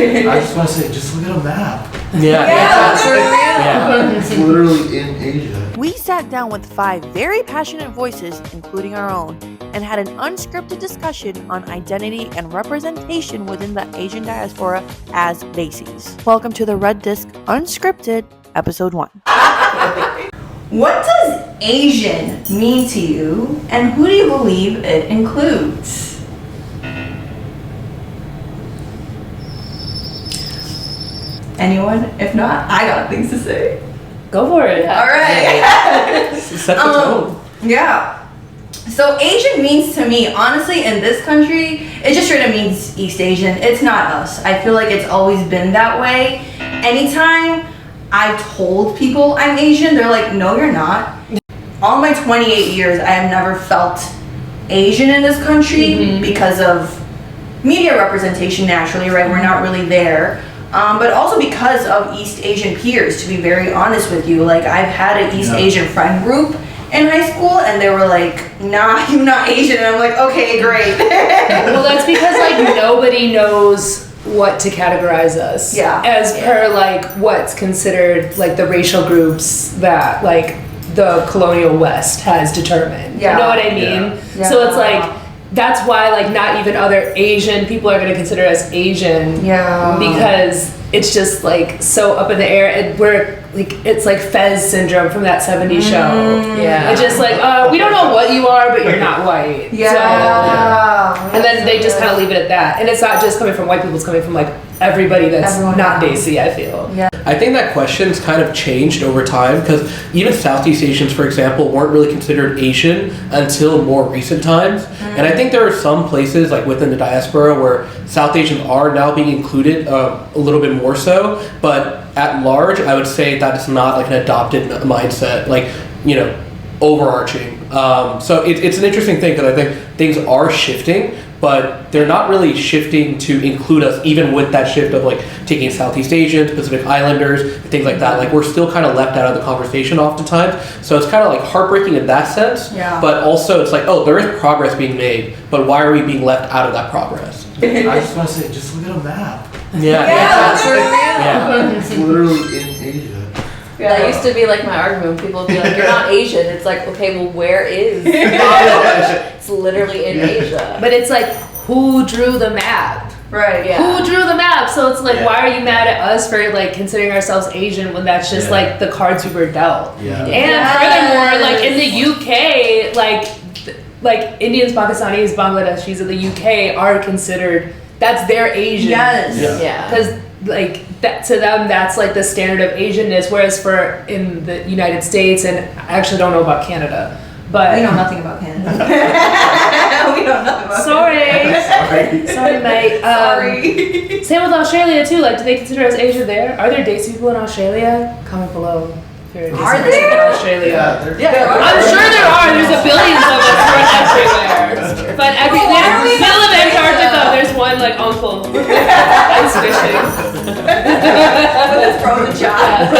I just want to say, just look at a map. Yeah. It's literally in Asia. We sat down with 5 very passionate voices, including our own, and had an unscripted discussion on identity and representation within the Asian diaspora as Desis. Welcome to the Red Disc Unscripted, Episode 1. What does Asian mean to you, and who do you believe it includes? Anyone? If not, I got things to say. Go for it. All right. Set the tone. Yeah. So Asian means to me, honestly, in this country, it just straight up means East Asian. It's not us. I feel like it's always been that way. Anytime I've told people I'm Asian, they're like, no, you're not. All my 28 years, I have never felt Asian in this country because of media representation naturally, right? We're not really there. But also because of East Asian peers, to be very honest with you. Like, I've had an East Asian friend group in high school, and they were like, nah, you're not Asian. And I'm like, okay, great. Well, that's because, like, nobody knows what to categorize us. Yeah. As per, like, what's considered, like, the racial groups that, like, the colonial West has determined. Yeah. You know what I mean? Yeah. So it's like, that's why, like, not even other Asian people are going to consider us Asian. Yeah. Because it's just, like, so up in the air. And we're, like, it's like Fez syndrome from that 70s show. Yeah. It's just like, we don't know what you are, but you're not white. Yeah. So, and then they just kind of leave it at that. And it's not just coming from white people, it's coming from, like, everybody that's not Desi, I feel. Yeah. I think that question's kind of changed over time because even Southeast Asians, for example, weren't really considered Asian until more recent times. And I think there are some places, like within the diaspora, where South Asians are now being included a little bit more so. But at large, I would say that it's not like an adopted mindset, like, you know, overarching. So it's an interesting thing because I think things are shifting, but they're not really shifting to include us, even with that shift of like taking Southeast Asians, Pacific Islanders, things like that. Like, we're still kind of left out of the conversation oftentimes. So it's kind of like heartbreaking in that sense. Yeah. But also it's like, oh, there is progress being made, but why are we being left out of that progress? I just want to say, just look at a map. It's literally in Asia. Yeah. That used to be like my argument. People would be like, you're not Asian. It's like, okay, well, where is Bangladesh? It's literally in Asia. But it's like, who drew the map? Right, Who drew the map? So it's like, why are you mad at us for like considering ourselves Asian when that's just like the cards we were dealt? Yeah. And furthermore, like in the UK, like Indians, Pakistanis, Bangladeshis in the UK are considered, that's their Asian. Yes. Yeah. Because like that to them, that's like the standard of Asianness. Whereas for in the United States, and I actually don't know about Canada, but We know nothing about Canada. We know nothing about Sorry, mate. Sorry. Same with Australia too. Like, do they consider us Asia there? Are there Desi people in Australia? Comment below. If you're a Desi Are person there? in Australia? Yeah, I'm sure there are. There's a billions of us spread everywhere. But middle of Antarctica, there's one like uncle. Ice fishing. With his frozen shot.